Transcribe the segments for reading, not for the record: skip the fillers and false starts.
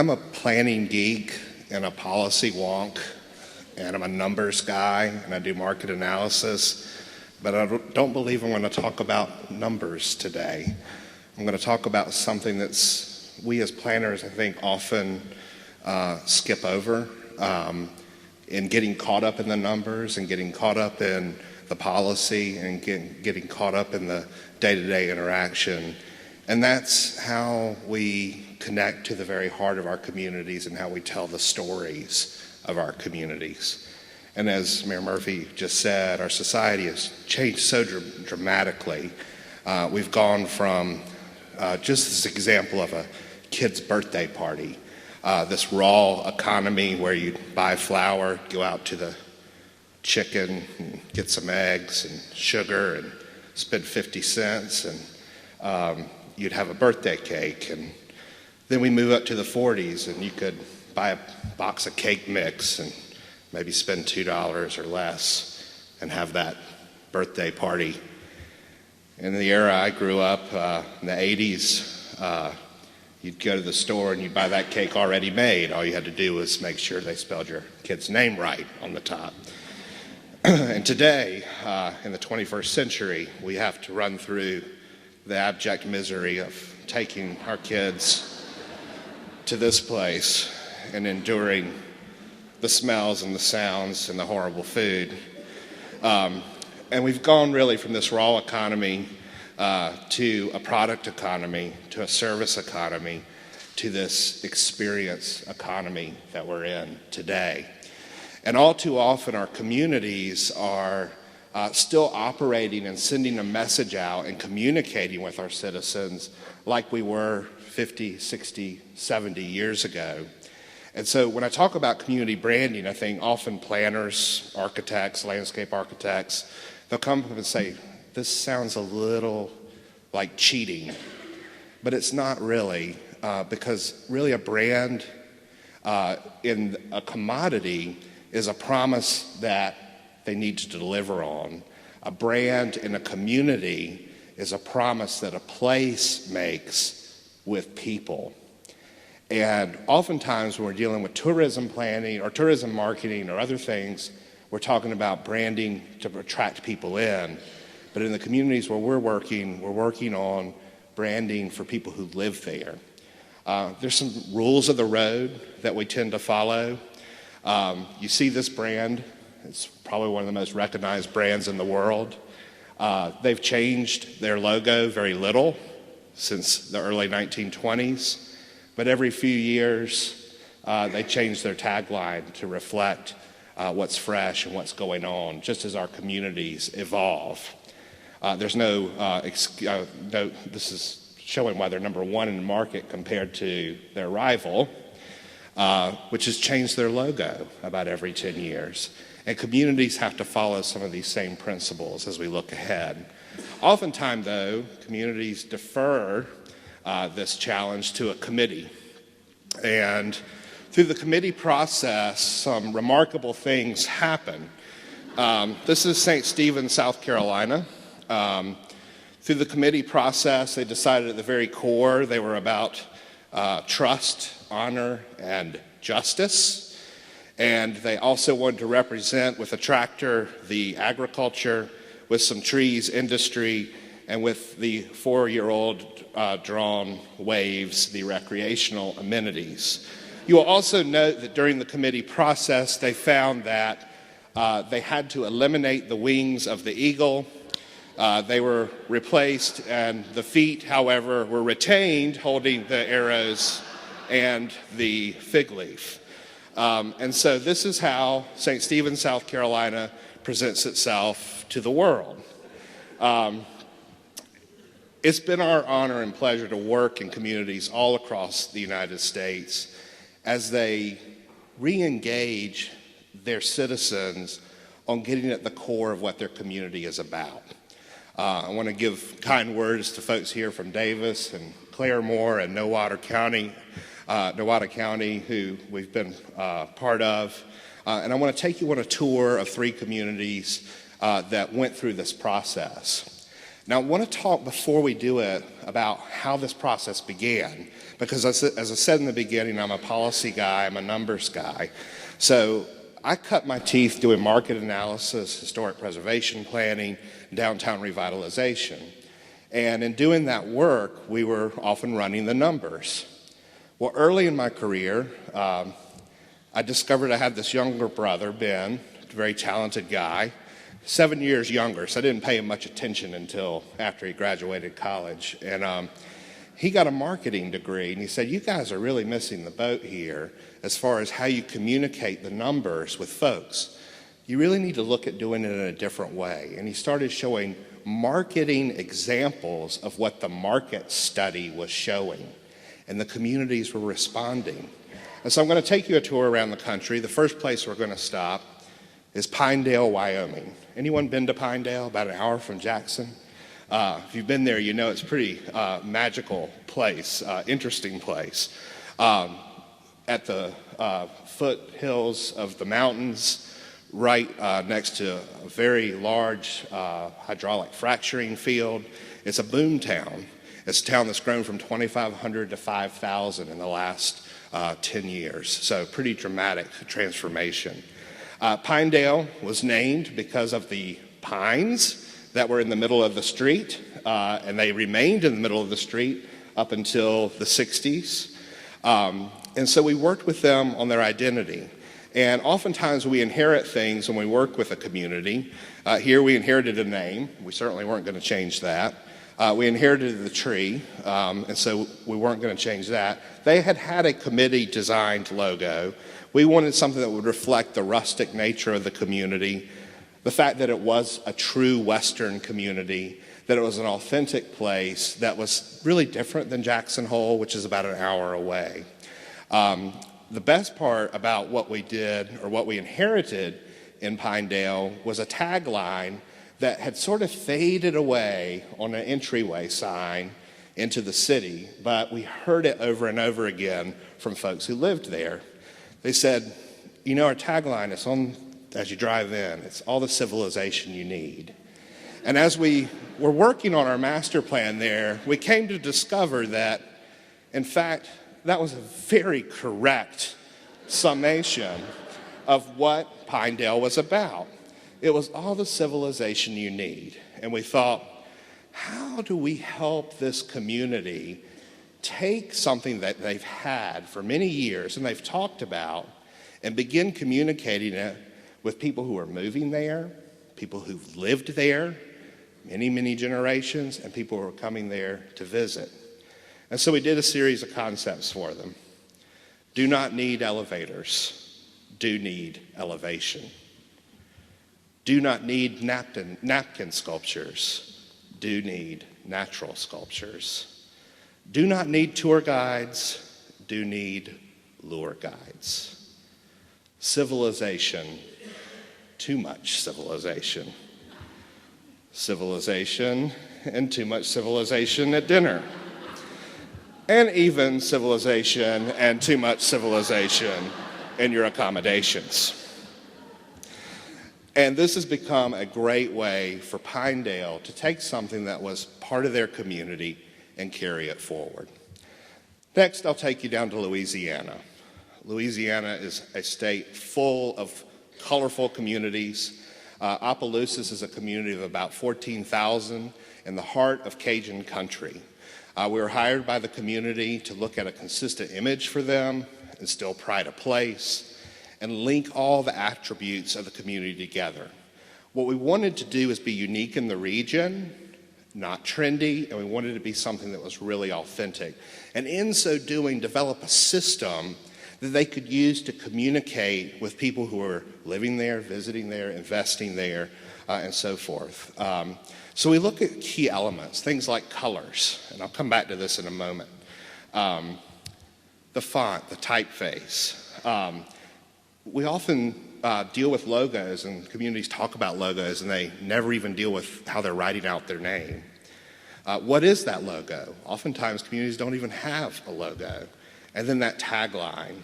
I'm a planning geek and a policy wonk, and I'm a numbers guy, and I do market analysis, but I don't believe I'm going to talk about numbers today. I'm going to talk about something that's we as planners, I think, often skip over in getting caught up in the numbers and getting caught up in the policy and getting caught up in the day-to-day interaction. And that's how we connect to the very heart of our communities and how we tell the stories of our communities. And as Mayor Murphy just said, our society has changed so dramatically. We've gone from just this example of a kid's birthday party, this raw economy where you buy flour, go out to the chicken, and get some eggs and sugar and spend 50 cents, and you'd have a birthday cake. And then we move up to the 40s, and you could buy a box of cake mix and maybe spend $2 or less and have that birthday party. In the era I grew up, in the 80s, you'd go to the store and you'd buy that cake already made. All you had to do was make sure they spelled your kid's name right on the top. And today, in the 21st century, we have to run through the abject misery of taking our kids to this place and enduring the smells and the sounds and the horrible food. And we've gone really from this raw economy to a product economy, to a service economy, to this experience economy that we're in today. And all too often our communities are still operating and sending a message out and communicating with our citizens like we were 50, 60, 70 years ago. And so when I talk about community branding, I think often planners, architects, landscape architects, they'll come up and say, this sounds a little like cheating. But it's not really, because really a brand in a commodity is a promise that they need to deliver on. A brand in a community is a promise that a place makes with people. And oftentimes when we're dealing with tourism planning or tourism marketing or other things, we're talking about branding to attract people in. But in the communities where we're working on branding for people who live there. There's some rules of the road that we tend to follow. You see this brand, it's probably one of the most recognized brands in the world. They've changed their logo very little since the early 1920s, but every few years they change their tagline to reflect what's fresh and what's going on, just as our communities evolve. There's this is showing why they're number one in the market compared to their rival, which has changed their logo about every 10 years. And communities have to follow some of these same principles as we look ahead. Oftentimes, though, communities defer this challenge to a committee. And through the committee process, some remarkable things happen. This is St. Stephen, South Carolina. Through the committee process, they decided at the very core they were about trust, honor, and justice. And they also wanted to represent with a tractor the agriculture, with some trees, industry, and with the 4-year-old drawn waves, the recreational amenities. You will also note that during the committee process, they found that they had to eliminate the wings of the eagle. They were replaced, and the feet, however, were retained, holding the arrows and the fig leaf. And so this is how St. Stephen, South Carolina presents itself to the world. It's been our honor and pleasure to work in communities all across the United States as they re-engage their citizens on getting at the core of what their community is about. I want to give kind words to folks here from Davis and Claremore and Nowata County, who we've been part of. And I want to take you on a tour of 3 communities that went through this process. Now, I want to talk before we do it about how this process began, because as I said in the beginning, I'm a policy guy, I'm a numbers guy. So I cut my teeth doing market analysis, historic preservation planning, downtown revitalization. And in doing that work, we were often running the numbers. Well, early in my career, I discovered I had this younger brother, Ben, a very talented guy, 7 years younger, so I didn't pay him much attention until after he graduated college. And he got a marketing degree, and he said, you guys are really missing the boat here as far as how you communicate the numbers with folks. You really need to look at doing it in a different way. And he started showing marketing examples of what the market study was showing, and the communities were responding. And so I'm going to take you a tour around the country. The first place we're going to stop is Pinedale, Wyoming. Anyone been to Pinedale? About an hour from Jackson. If you've been there, you know it's a pretty magical place, interesting place. At the foothills of the mountains, right next to a very large hydraulic fracturing field. It's a boom town. It's a town that's grown from 2,500 to 5,000 in the last 10 years. So pretty dramatic transformation. Pinedale was named because of the pines that were in the middle of the street, and they remained in the middle of the street up until the 60s. And so we worked with them on their identity. And oftentimes we inherit things when we work with a community. Here we inherited a name. We certainly weren't going to change that. We inherited the tree, and so we weren't going to change that. They had a committee-designed logo. We wanted something that would reflect the rustic nature of the community, the fact that it was a true Western community, that it was an authentic place that was really different than Jackson Hole, which is about an hour away. The best part about what we did, or what we inherited in Pinedale, was a tagline that had sort of faded away on an entryway sign into the city, but we heard it over and over again from folks who lived there. They said, you know, our tagline is on, as you drive in, it's all the civilization you need. And as we were working on our master plan there, we came to discover that, in fact, that was a very correct summation of what Pinedale was about. It was all the civilization you need. And we thought, how do we help this community take something that they've had for many years and they've talked about and begin communicating it with people who are moving there, people who've lived there many, many generations, and people who are coming there to visit. And so we did a series of concepts for them. Do not need elevators, do need elevation. Do not need napkin sculptures, do need natural sculptures. Do not need tour guides, do need lure guides. Civilization, too much civilization. Civilization and too much civilization at dinner. And even civilization and too much civilization in your accommodations. And this has become a great way for Pinedale to take something that was part of their community and carry it forward. Next, I'll take you down to Louisiana. Louisiana is a state full of colorful communities. Opelousas is a community of about 14,000 in the heart of Cajun country. We were hired by the community to look at a consistent image for them, instill pride of place, and link all the attributes of the community together. What we wanted to do is be unique in the region, not trendy, and we wanted it to be something that was really authentic. And in so doing, develop a system that they could use to communicate with people who are living there, visiting there, investing there, and so forth. So we look at key elements, things like colors, and I'll come back to this in a moment. The font, the typeface. We often deal with logos, and communities talk about logos, and they never even deal with how they're writing out their name. What is that logo? Oftentimes, communities don't even have a logo. And then that tagline.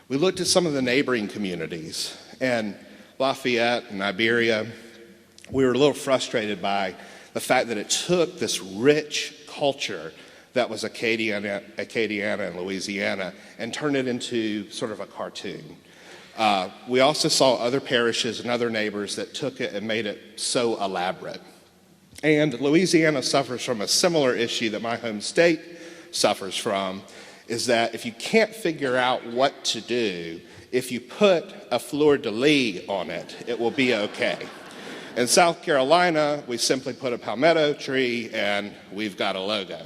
We looked at some of the neighboring communities, and Lafayette and Iberia we were a little frustrated by the fact that it took this rich culture that was Acadiana and Louisiana and turned it into sort of a cartoon. We also saw other parishes and other neighbors that took it and made it so elaborate. And Louisiana suffers from a similar issue that my home state suffers from, is that if you can't figure out what to do, if you put a fleur-de-lis on it, it will be okay. In South Carolina, we simply put a palmetto tree and we've got a logo.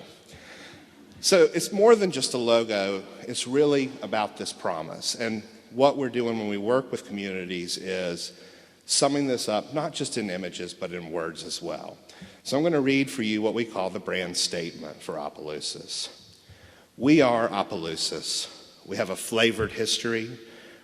So it's more than just a logo, it's really about this promise. And what we're doing when we work with communities is summing this up, not just in images, but in words as well. So I'm going to read for you what we call the brand statement for Opelousas. We are Opelousas. We have a flavored history.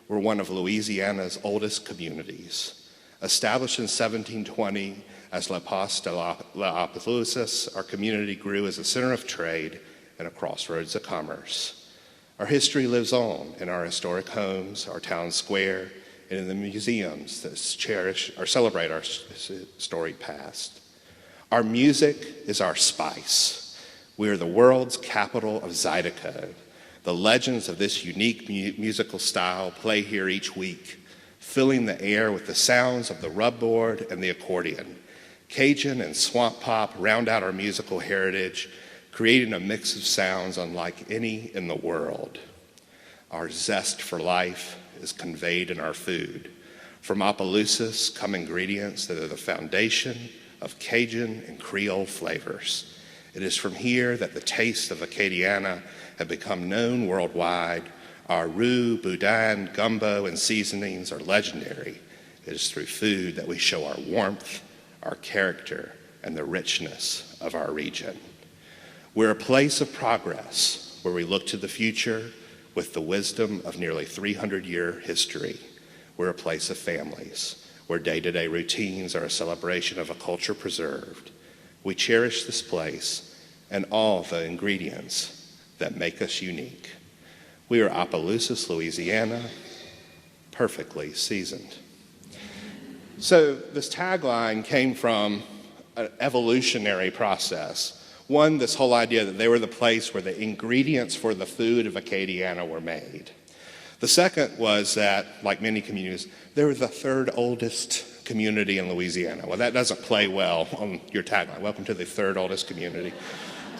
We're one of Louisiana's oldest communities. Established in 1720 as La Paz de la Opelousas, our community grew as a center of trade and a crossroads of commerce. Our history lives on in our historic homes, our town square, and in the museums that cherish or celebrate our storied past. Our music is our spice. We are the world's capital of Zydeco. The legends of this unique musical style play here each week, filling the air with the sounds of the rubboard and the accordion. Cajun and swamp pop round out our musical heritage, creating a mix of sounds unlike any in the world. Our zest for life is conveyed in our food. From Opelousas come ingredients that are the foundation of Cajun and Creole flavors. It is from here that the taste of Acadiana have become known worldwide. Our roux, boudin, gumbo, and seasonings are legendary. It is through food that we show our warmth, our character, and the richness of our region. We're a place of progress where we look to the future with the wisdom of nearly 300-year history. We're a place of families where day-to-day routines are a celebration of a culture preserved. We cherish this place and all the ingredients that make us unique. We are Opelousas, Louisiana, perfectly seasoned. So this tagline came from an evolutionary process. One, this whole idea that they were the place where the ingredients for the food of Acadiana were made. The second was that, like many communities, they were the third oldest community in Louisiana. Well, that doesn't play well on your tagline. Welcome to the third oldest community.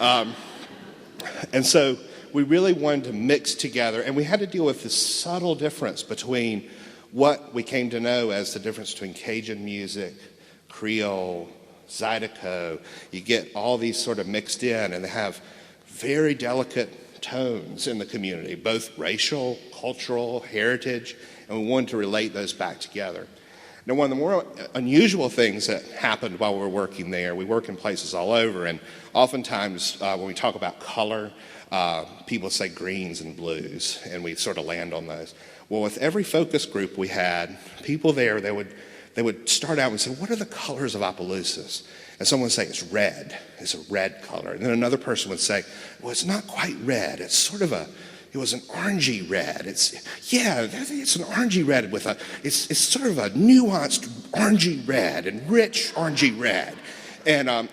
And so we really wanted to mix together, and we had to deal with this subtle difference between what we came to know as the difference between Cajun music, Creole, Zydeco. You get all these sort of mixed in, and they have very delicate tones in the community, both racial, cultural, heritage, and we wanted to relate those back together. Now, one of the more unusual things that happened while we were working there, we work in places all over, and oftentimes when we talk about color, people say greens and blues, and we sort of land on those. Well, with every focus group we had, people there, they would start out and say, what are the colors of Opelousas? And someone would say, it's red. It's a red color. And then another person would say, well, it's not quite red. It's sort of it was an orangey red. It's an orangey red it's sort of a nuanced orangey red and rich orangey red. And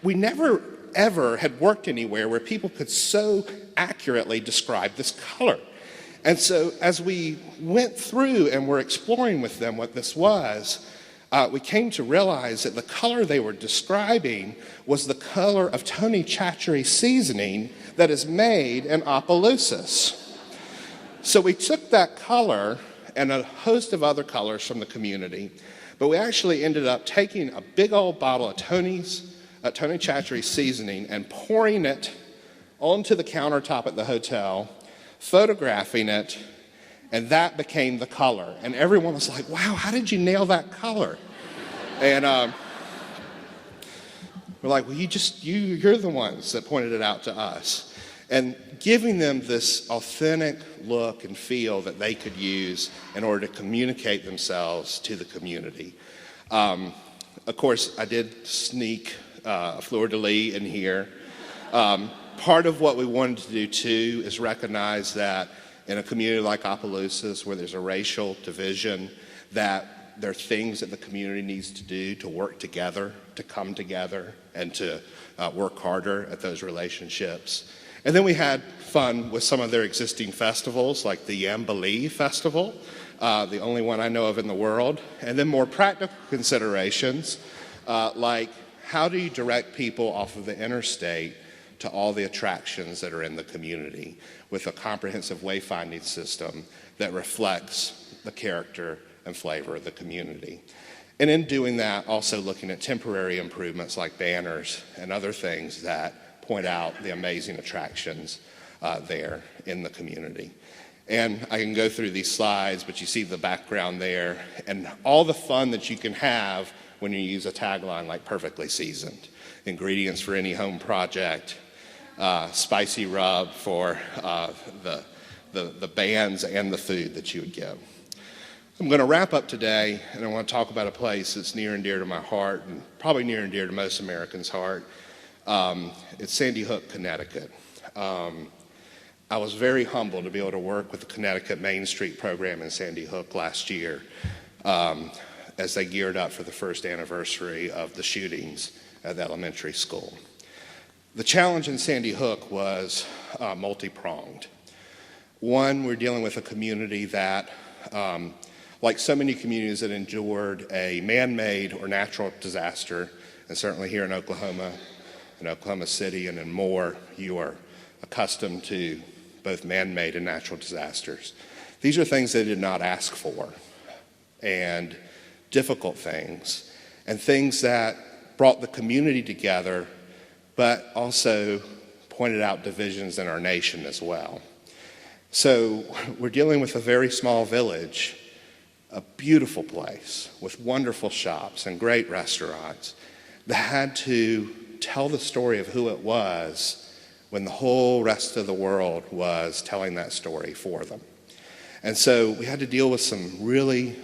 we never, ever had worked anywhere where people could so accurately describe this color. And so as we went through and were exploring with them what this was, we came to realize that the color they were describing was the color of Tony Chachery seasoning that is made in Opelousas. So we took that color and a host of other colors from the community, but we actually ended up taking a big old bottle of Tony Chachery seasoning and pouring it onto the countertop at the hotel, photographing it, and that became the color. And everyone was like, wow, how did you nail that color? And we're like, well, you're the ones that pointed it out to us. And giving them this authentic look and feel that they could use in order to communicate themselves to the community. Of course, I did sneak a fleur-de-lis in here. Part of what we wanted to do, too, is recognize that in a community like Opelousas, where there's a racial division, that there are things that the community needs to do to work together, to come together, and to work harder at those relationships. And then we had fun with some of their existing festivals, like the Yambilee Festival, the only one I know of in the world. And then more practical considerations, like how do you direct people off of the interstate to all the attractions that are in the community with a comprehensive wayfinding system that reflects the character and flavor of the community. And in doing that, also looking at temporary improvements like banners and other things that point out the amazing attractions there in the community. And I can go through these slides, but you see the background there and all the fun that you can have when you use a tagline like perfectly seasoned. Ingredients for any home project, spicy rub for the bands and the food that you would give. I'm going to wrap up today, and I want to talk about a place that's near and dear to my heart, and probably near and dear to most Americans' heart. It's Sandy Hook, Connecticut. I was very humbled to be able to work with the Connecticut Main Street program in Sandy Hook last year as they geared up for the first anniversary of the shootings at the elementary school. The challenge in Sandy Hook was multi-pronged. One, we're dealing with a community that, like so many communities that endured a man-made or natural disaster, and certainly here in Oklahoma City and in Moore, you are accustomed to both man-made and natural disasters. These are things they did not ask for, and difficult things, and things that brought the community together, but also pointed out divisions in our nation as well. So we're dealing with a very small village, a beautiful place with wonderful shops and great restaurants that had to tell the story of who it was when the whole rest of the world was telling that story for them. And so we had to deal with some really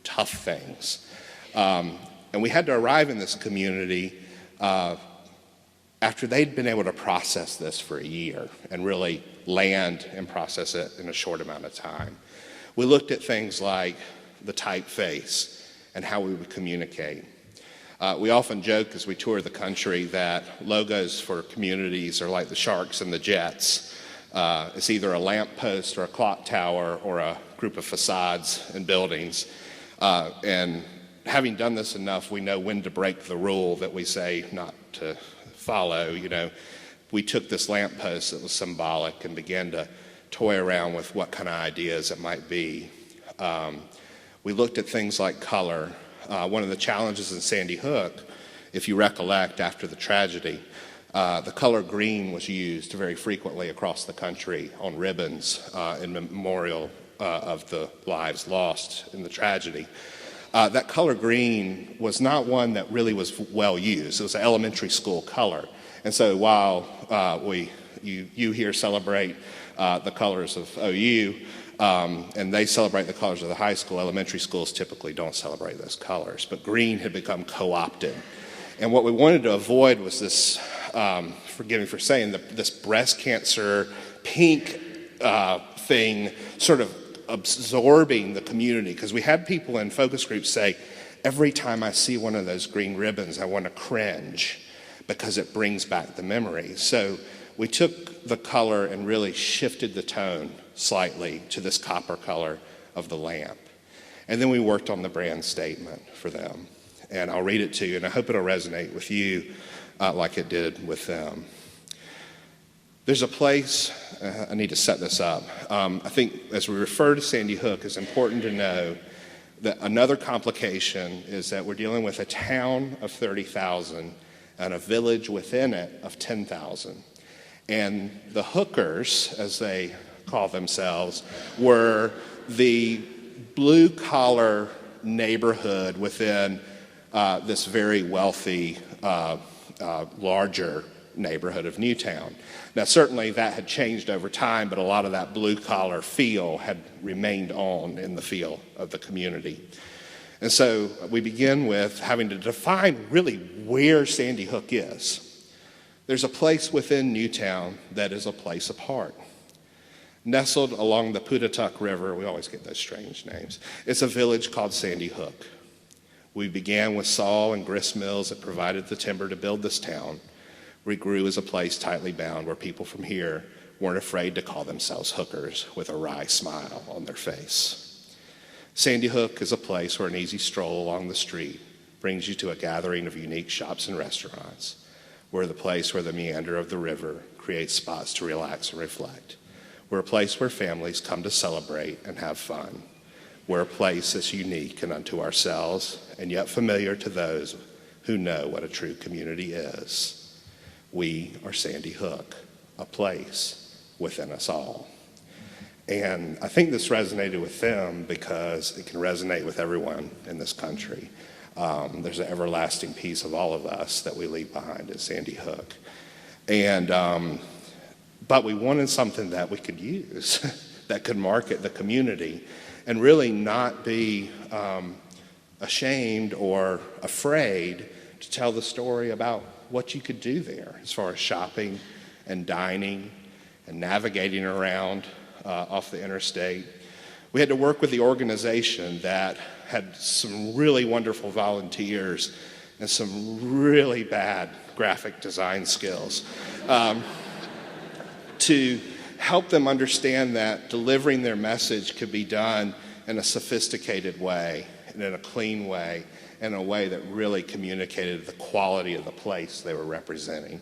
tough things. And we had to arrive in this community after they'd been able to process this for a year and really land and process it in a short amount of time. We looked at things like the typeface and how we would communicate. We often joke as we tour the country that logos for communities are like the Sharks and the Jets. It's either a lamppost or a clock tower or a group of facades and buildings. And having done this enough, we know when to break the rule that we say not to follow. You know, we took this lamppost that was symbolic and began to toy around with what kind of ideas it might be. We looked at things like color. One of the challenges in Sandy Hook, if you recollect after the tragedy, the color green was used very frequently across the country on ribbons in memorial of the lives lost in the tragedy. That color green was not one that really was well used. It was an elementary school color. And so while you here celebrate the colors of OU, and they celebrate the colors of the high school, elementary schools typically don't celebrate those colors. But green had become co-opted. And what we wanted to avoid was this, forgive me for saying, this breast cancer pink thing sort of absorbing the community, because we had people in focus groups say, every time I see one of those green ribbons, I want to cringe because it brings back the memory. So we took the color and really shifted the tone slightly to this copper color of the lamp. And then we worked on the brand statement for them. And I'll read it to you, and I hope it'll resonate with you like it did with them. There's a place, I need to set this up. I think as we refer to Sandy Hook, it's important to know that another complication is that we're dealing with a town of 30,000 and a village within it of 10,000. And the hookers, as they call themselves, were the blue-collar neighborhood within this very wealthy, larger neighborhood of Newtown. Now, certainly that had changed over time, but a lot of that blue-collar feel had remained on in the feel of the community. And so we begin with having to define really where Sandy Hook is. There's a place within Newtown that is a place apart. Nestled along the Putatuck River, we always get those strange names, it's a village called Sandy Hook. We began with saw and grist mills that provided the timber to build this town. We grew as a place tightly bound where people from here weren't afraid to call themselves hookers with a wry smile on their face. Sandy Hook is a place where an easy stroll along the street brings you to a gathering of unique shops and restaurants. We're the place where the meander of the river creates spots to relax and reflect. We're a place where families come to celebrate and have fun. We're a place that's unique and unto ourselves, and yet familiar to those who know what a true community is. We are Sandy Hook, a place within us all. And I think this resonated with them because it can resonate with everyone in this country. There's an everlasting piece of all of us that we leave behind at Sandy Hook. But we wanted something that we could use, that could market the community and really not be ashamed or afraid to tell the story about what you could do there as far as shopping and dining and navigating around off the interstate. We had to work with the organization that had some really wonderful volunteers and some really bad graphic design skills. To help them understand that delivering their message could be done in a sophisticated way and in a clean way, in a way that really communicated the quality of the place they were representing.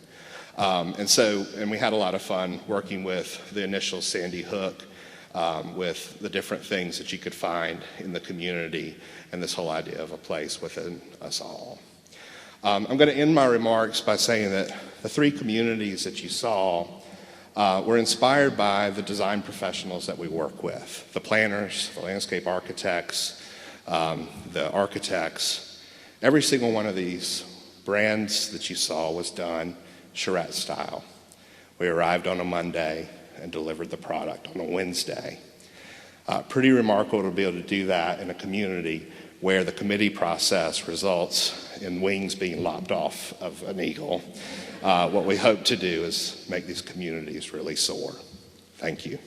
And we had a lot of fun working with the initial Sandy Hook, with the different things that you could find in the community and this whole idea of a place within us all. I'm going to end my remarks by saying that the three communities that you saw were inspired by the design professionals that we work with, the planners, the landscape architects, the architects. Every single one of these brands that you saw was done charrette style. We arrived on a Monday and delivered the product on a Wednesday. Pretty remarkable to be able to do that in a community where the committee process results in wings being lopped off of an eagle. What we hope to do is make these communities really soar. Thank you.